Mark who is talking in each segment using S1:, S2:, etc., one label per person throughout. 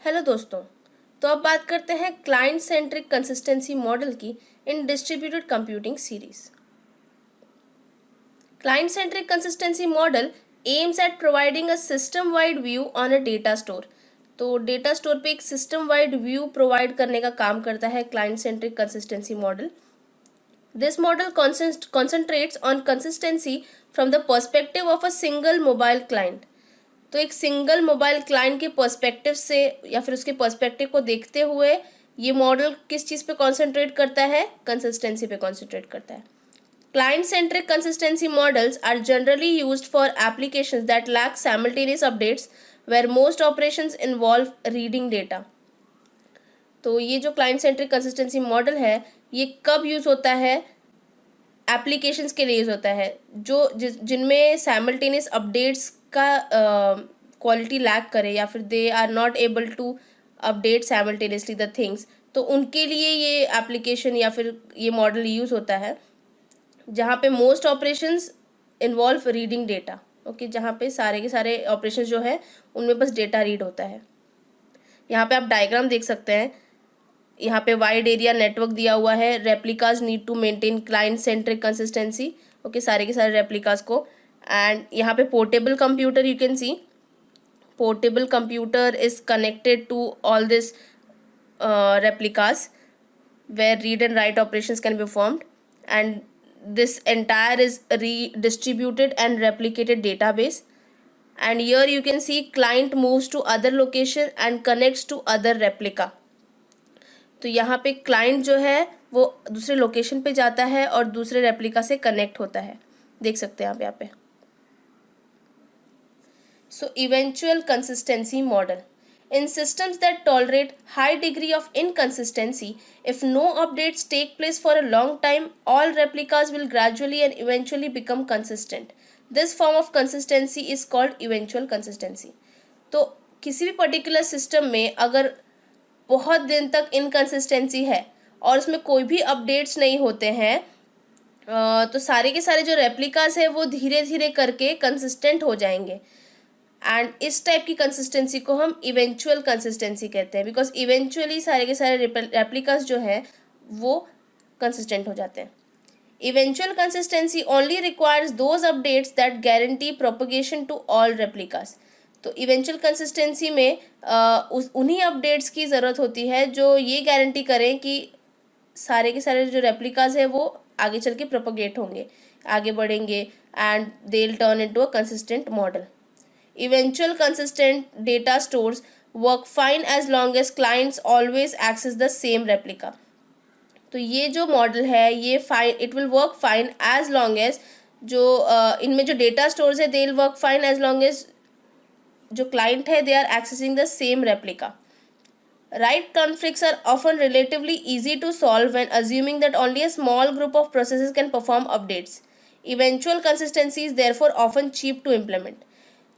S1: Hello दोस्तों, तो अब बात करते हैं क्लाइंट सेंट्रिक कंसिस्टेंसी मॉडल की in distributed computing series. Client centric consistency model aims at providing a system wide view on a data store. तो डेटा स्टोर पे एक सिस्टम वाइड व्यू प्रोवाइड करने का काम करता है client centric consistency model. This model concentrates on consistency from the perspective of a single mobile client। तो एक सिंगल मोबाइल क्लाइंट के पर्सपेक्टिव से या फिर उसके पर्सपेक्टिव को देखते हुए ये मॉडल किस चीज़ पे कॉन्सेंट्रेट करता है? कंसिस्टेंसी पे कॉन्सेंट्रेट करता है। Client centric consistency models are generally used for applications that lack simultaneous updates where most operations involve reading data. तो ये जो क्लाइंट सेंट्रिक कंसिस्टेंसी मॉडल है ये कब यूज़ होता है? एप्लीकेशंस के लिए यूज़ होता है जो जिनमें साइमल्टेनियस अपडेट्स का क्वालिटी लैक करे या फिर they are not able to update simultaneously the things. तो उनके लिए ये एप्लीकेशन या फिर ये मॉडल यूज़ होता है जहाँ पे most operations involve reading data. Okay, जहाँ पे सारे के सारे ऑपरेशंस जो है उनमें बस डेटा रीड होता है। यहाँ पे आप डायग्राम देख सकते हैं। यहाँ पे वाइड एरिया नेटवर्क दिया हुआ है। Replicas need to maintain client centric consistency. Okay, सारे के सारे रेप्लिकाज को। एंड यहाँ पे portable computer, you can see portable computer is connected to all this replicas where read and write operations can be performed, and this entire is redistributed and replicated database. And here you can see client moves to other location and connects to other replica। तो यहाँ पे client जो है वो दूसरे location पे जाता है और दूसरे रेप्लिका से कनेक्ट होता है। देख सकते हैं आप यहाँ पे। So eventual consistency model. In systems that tolerate high degree of inconsistency, if no updates take place for a long time, all replicas will gradually and eventually become consistent. This form of consistency is called eventual consistency। तो किसी भी particular system में अगर बहुत दिन तक inconsistency है और उसमें कोई भी अपडेट्स नहीं होते हैं तो सारे के सारे जो रेप्लिकास है वो धीरे धीरे करके कंसिस्टेंट हो जाएंगे। एंड इस टाइप की कंसिस्टेंसी को हम इवेंचुअल कंसिस्टेंसी कहते हैं, बिकॉज इवेंचुअली सारे के सारे रेप्लिकास जो है वो कंसिस्टेंट हो जाते हैं। Eventual consistency only requires those updates that guarantee propagation to all replicas. तो इवेंचुअल कंसिस्टेंसी में उन्हीं अपडेट्स की ज़रूरत होती है जो ये गारंटी करें कि सारे के सारे जो रेप्लिकास है वो आगे चल के प्रोपगेट होंगे, आगे बढ़ेंगे, and they will turn into a consistent model. Eventual consistent data stores work fine as long as clients always access the same replica। तो ये जो मॉडल है ये fine, it will work fine as long as जो इनमें जो data stores है they will work fine as long as जो क्लाइंट है they are accessing the same replica. Write conflicts are often relatively easy to solve when assuming that only a small group of processes can perform updates। Eventual consistency is therefore often cheap to implement।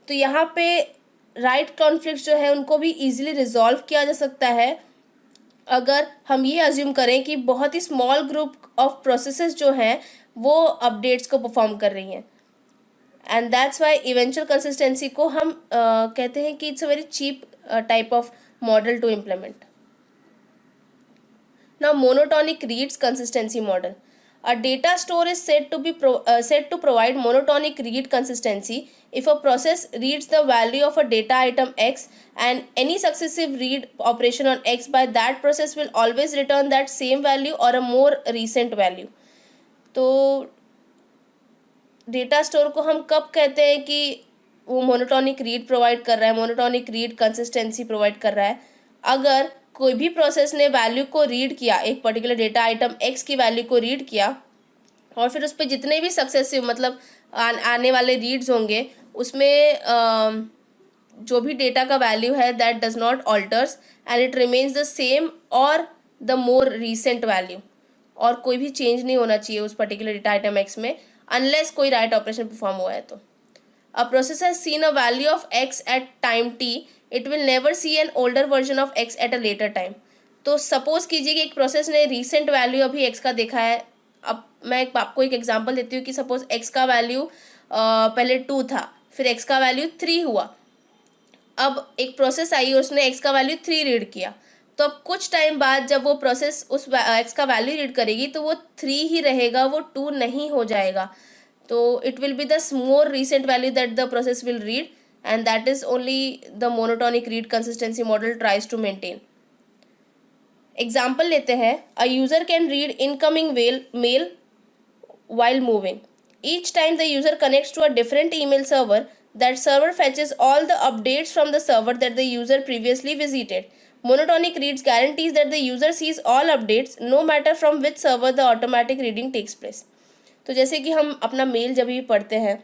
S1: तो यहाँ पे right conflict जो है उनको भी easily resolve किया जा सकता है अगर हम ये अज्यूम करें कि बहुत ही स्मॉल ग्रुप ऑफ प्रोसेसेस जो हैं वो अपडेट्स को परफॉर्म कर रही हैं। And that's why eventual consistency को हम कहते हैं कि it's a very cheap type of model to implement. Now monotonic reads consistency model. A data store is said to provide monotonic read consistency if a process reads the value of a data item x, and any successive read operation on x by that process will always return that same value or a more recent value। तो data store को हम कब कहते हैं कि वो monotonic read provide कर रहा है, मोनोटोनिक रीड कंसिस्टेंसी प्रोवाइड कर रहा है? अगर कोई भी प्रोसेस ने वैल्यू को रीड किया, एक पर्टिकुलर डेटा आइटम एक्स की वैल्यू को रीड किया और फिर उस पर जितने भी सक्सेसिव मतलब आने वाले रीड्स होंगे उसमें जो भी डेटा का वैल्यू है that does not alters and it remains the same और द मोर रीसेंट वैल्यू, और कोई भी चेंज नहीं होना चाहिए उस पर्टिकुलर डेटा आइटम एक्स में अनलेस कोई राइट ऑपरेशन परफॉर्म हुआ है। तो a process has seen a value of x at time t, it will never see an older version of x at a later time. तो suppose कीजिए कि एक process ने रिसेंट वैल्यू अभी x का देखा है। अब मैं आपको एक एग्जांपल देती हूँ कि सपोज एक्स का वैल्यू पहले 2 था, फिर x का वैल्यू 3 हुआ। अब एक प्रोसेस आई, उसने x का वैल्यू 3 रीड किया, तो अब कुछ टाइम बाद जब वो प्रोसेस उस x का वैल्यू रीड करेगी तो वो 3 ही रहेगा, वो 2 नहीं हो जाएगा। तो it will be the more recent value that the process will read, and that is only the monotonic read consistency model tries to maintain. Example लेते हैं, a user can read incoming mail while moving. Each time the user connects to a different email server, that server fetches all the updates from the server that the user previously visited. Monotonic reads guarantees that the user sees all updates no matter from which server the automatic reading takes place. तो जैसे कि हम अपना mail जब भी पढ़ते हैं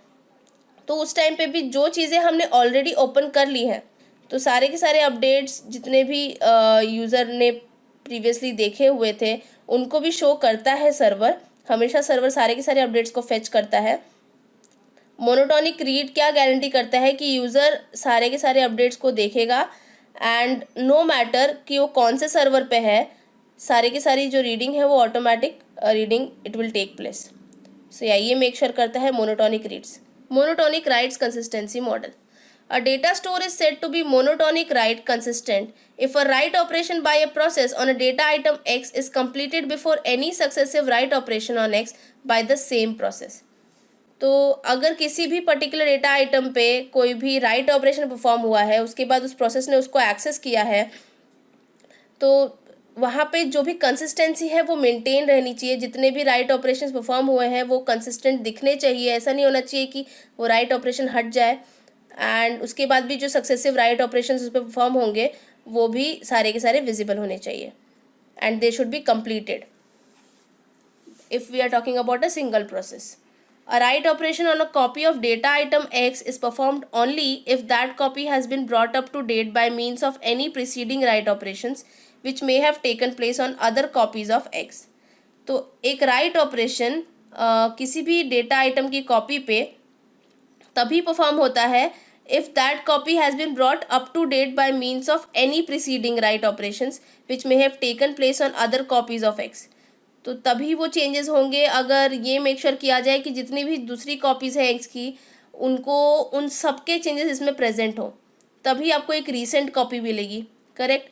S1: तो उस टाइम पे भी जो चीज़ें हमने ऑलरेडी ओपन कर ली हैं तो सारे के सारे अपडेट्स जितने भी यूज़र ने प्रीवियसली देखे हुए थे उनको भी शो करता है सर्वर। हमेशा सर्वर सारे के सारे अपडेट्स को फेच करता है। मोनोटोनिक रीड क्या गारंटी करता है कि यूज़र सारे के सारे अपडेट्स को देखेगा एंड नो मैटर कि वो कौन से सर्वर पे है, सारे की सारी जो रीडिंग है वो automatic reading it will take place. So या ये मेक श्योर करता है monotonic reads. Monotonic writes consistency model. A data store is said to be monotonic write consistent if a write operation by a process on a data item X is completed before any successive write operation on X by the same process. तो अगर किसी भी particular data item पे कोई भी right operation perform हुआ है, उसके बाद उस प्रोसेस ने उसको एक्सेस किया है, तो वहाँ पे जो भी कंसिस्टेंसी है वो मेंटेन रहनी चाहिए। जितने भी राइट ऑपरेशंस परफॉर्म हुए हैं वो कंसिस्टेंट दिखने चाहिए। ऐसा नहीं होना चाहिए कि वो राइट ऑपरेशन हट जाए एंड उसके बाद भी जो सक्सेसिव राइट ऑपरेशंस उस पर परफॉर्म होंगे वो भी सारे के सारे विजिबल होने चाहिए and they should be completed if we are talking about a single process. A write operation on a copy of data item X is performed only if that copy has been brought up to date by means of any preceding write operations which may have taken place on other copies of X. तो एक write operation किसी भी data item की copy पे तभी perform होता है if that copy has been brought up to date by means of any preceding write operations which may have taken place on other copies of X. तो तभी वो चेंजेस होंगे अगर ये मेक श्योर किया जाए कि जितनी भी दूसरी कॉपीज़ है X की उनको उन सबके चेंजेस इसमें प्रेजेंट हो, तभी आपको एक रीसेंट कॉपी मिलेगी। करेक्ट।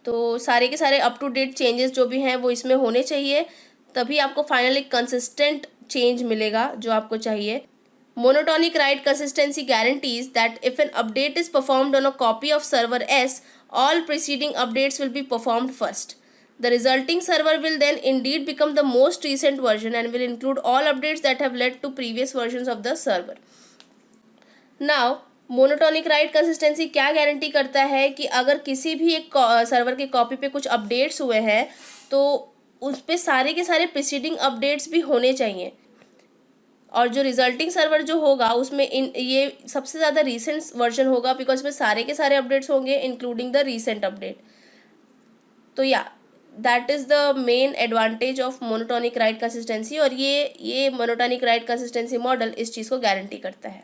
S1: तो सारे के सारे अप टू डेट चेंजेस जो भी हैं वो इसमें होने चाहिए, तभी आपको फाइनली कंसिस्टेंट चेंज मिलेगा जो आपको चाहिए। Monotonic write consistency guarantees that if an update is performed on a copy of server S, all preceding updates will be performed first. The resulting server will then indeed become the most recent version and will include all updates that have led to previous versions of the server. Now, monotonic write consistency क्या guarantee करता है कि अगर किसी भी एक server के copy पे कुछ अपडेट्स हुए हैं तो उस पर सारे के सारे प्रीसीडिंग अपडेट्स भी होने चाहिए और जो रिजल्टिंग सर्वर जो होगा उसमें ये सबसे ज़्यादा रीसेंट वर्जन होगा बिकॉज इसमें सारे के सारे अपडेट्स होंगे इंक्लूडिंग द रीसेंट अपडेट। तो या that is the main advantage of monotonic right consistency और ये मोनोटोनिक राइट कंसिस्टेंसी मॉडल इस चीज़ को गारंटी करता है।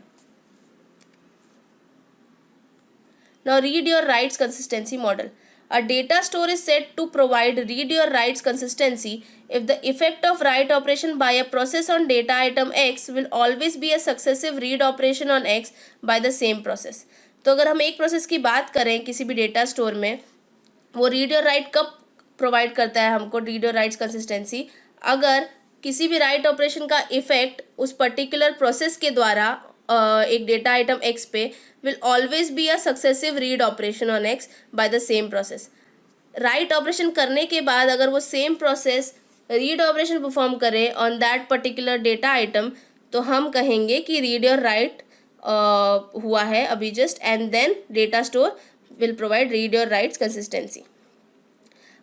S1: Now read your writes consistency model. A data store is said to provide read your writes consistency if the effect of write operation by a process on data item X will always be a successive read operation on X by the same process. तो अगर हम एक process की बात करें किसी भी data store में, वो रीड योर राइट कब प्रोवाइड करता है हमको रीड योर राइट्स कंसिस्टेंसी, अगर किसी भी राइट ऑपरेशन का इफेक्ट उस पर्टिकुलर प्रोसेस के द्वारा एक डेटा आइटम X पे will always be a successive read operation on X by the same process. Write operation करने के बाद अगर वो same process read operation perform करे on that particular data item तो हम कहेंगे कि रीड योर राइट हुआ है अभी just and then data store will provide read your writes consistency.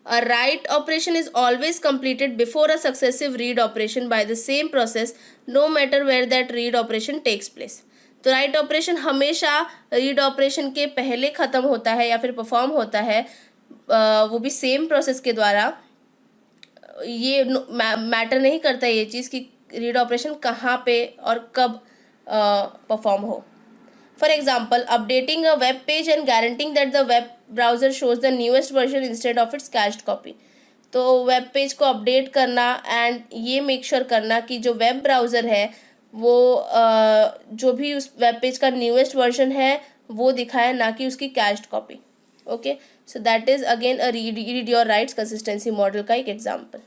S1: A write operation is always completed before a successive read operation by the same process no matter where that read operation takes place. तो write operation हमेशा read operation के पहले ख़त्म होता है या फिर perform होता है, वो भी सेम प्रोसेस के द्वारा। ये मैटर नहीं करता ये चीज़ कि रीड ऑपरेशन कहाँ पे और कब परफॉर्म हो। For example, updating a web page and guaranteeing that the web browser shows the newest version instead of its cached copy. तो वेब पेज को अपडेट करना एंड ये मेक श्योर करना कि जो वेब ब्राउज़र है वो जो भी उस वेब पेज का न्यूएस्ट वर्जन है वो दिखाए, ना कि उसकी cached copy. Okay, so that is again a read your writes consistency model का एक example.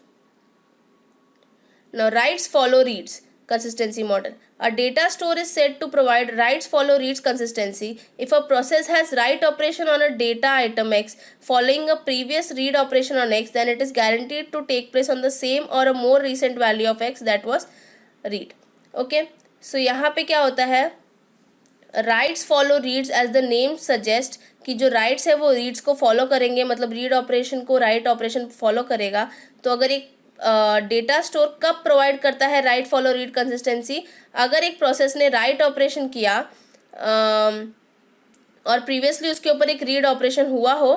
S1: Now, writes follow reads consistency model. A data store is said to provide writes follow reads consistency if a process has write operation on a data item X following a previous read operation on X, then it is guaranteed to take place on the same or a more recent value of X that was read. Okay, so यहाँ पे क्या होता है, writes follow reads as the name suggest कि जो rights है वो reads को फॉलो करेंगे, मतलब रीड ऑपरेशन को राइट ऑपरेशन फॉलो करेगा. तो अगर एक डेटा स्टोर कब प्रोवाइड करता है राइट फॉलो रीड कंसिस्टेंसी, अगर एक प्रोसेस ने राइट ऑपरेशन किया और प्रीवियसली उसके ऊपर एक रीड ऑपरेशन हुआ हो,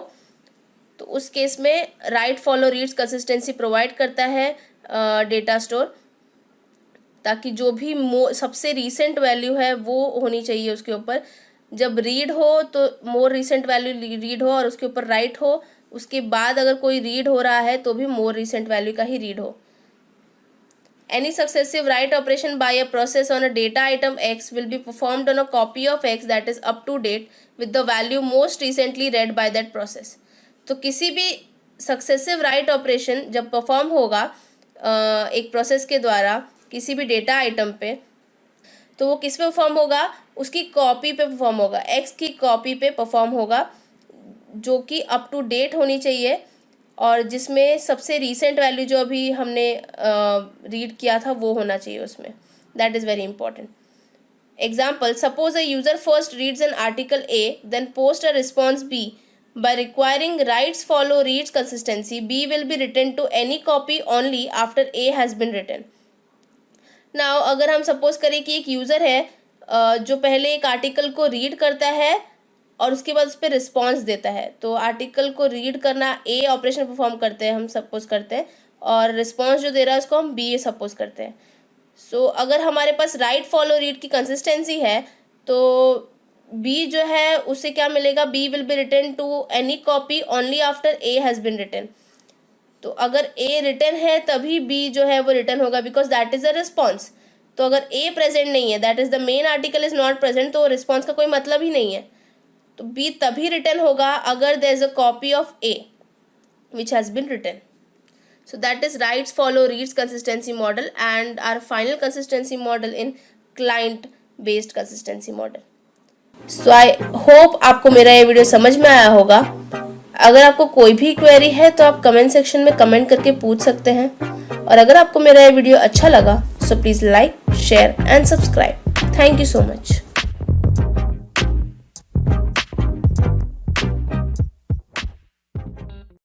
S1: तो उस केस में right follow reads consistency provide करता है डेटा स्टोर, ताकि जो भी सबसे रीसेंट वैल्यू है वो होनी चाहिए उसके ऊपर. जब रीड हो तो मोर रीसेंट वैल्यू रीड हो, और उसके ऊपर राइट हो, उसके बाद अगर कोई रीड हो रहा है तो भी मोर रिसेंट वैल्यू का ही रीड हो. Any successive write operation by a process on a data item x will be performed on a copy of x that is up to date with the value most recently read by that process. तो किसी भी successive write operation जब perform होगा एक process के द्वारा किसी भी डेटा आइटम पे, तो वो किस पे परफॉर्म होगा, उसकी कॉपी पे परफॉर्म होगा, एक्स की कॉपी पे परफॉर्म होगा, जो कि अप टू डेट होनी चाहिए और जिसमें सबसे रीसेंट वैल्यू जो अभी हमने रीड किया था वो होना चाहिए उसमें. That is very important. Example, suppose a user first reads an article A then post a response B. By requiring writes follow reads consistency, B will be written to any copy only after A has been written. Now, अगर हम suppose करें कि एक user है जो पहले एक article को रीड करता है और उसके बाद उस पर रिस्पॉन्स देता है. तो आर्टिकल को रीड करना ए ऑपरेशन परफॉर्म करते हैं हम सपोज करते हैं, और रिस्पॉन्स जो दे रहा है उसको हम बी सपोज करते हैं. सो अगर हमारे पास राइट फॉलो रीड की कंसिस्टेंसी है तो बी जो है उससे क्या मिलेगा, B will be return to any copy only after A has been return. तो अगर ए रिटर्न है तभी बी जो है वो रिटर्न होगा, because that is a response. तो अगर ए प्रेजेंट नहीं है, that is the main article is not present, तो रिस्पॉन्स का कोई मतलब ही नहीं है. तो बी तभी रिटर्न होगा अगर there is a copy of A which has been return. So that is writes follow reads consistency model and our final consistency model in client based consistency model. So I hope आपको मेरा ये video समझ में आया होगा. अगर आपको कोई भी क्वेरी है तो आप कमेंट सेक्शन में कमेंट करके पूछ सकते हैं, और अगर आपको मेरा ये वीडियो अच्छा लगा so please like, share and subscribe. Thank you so much.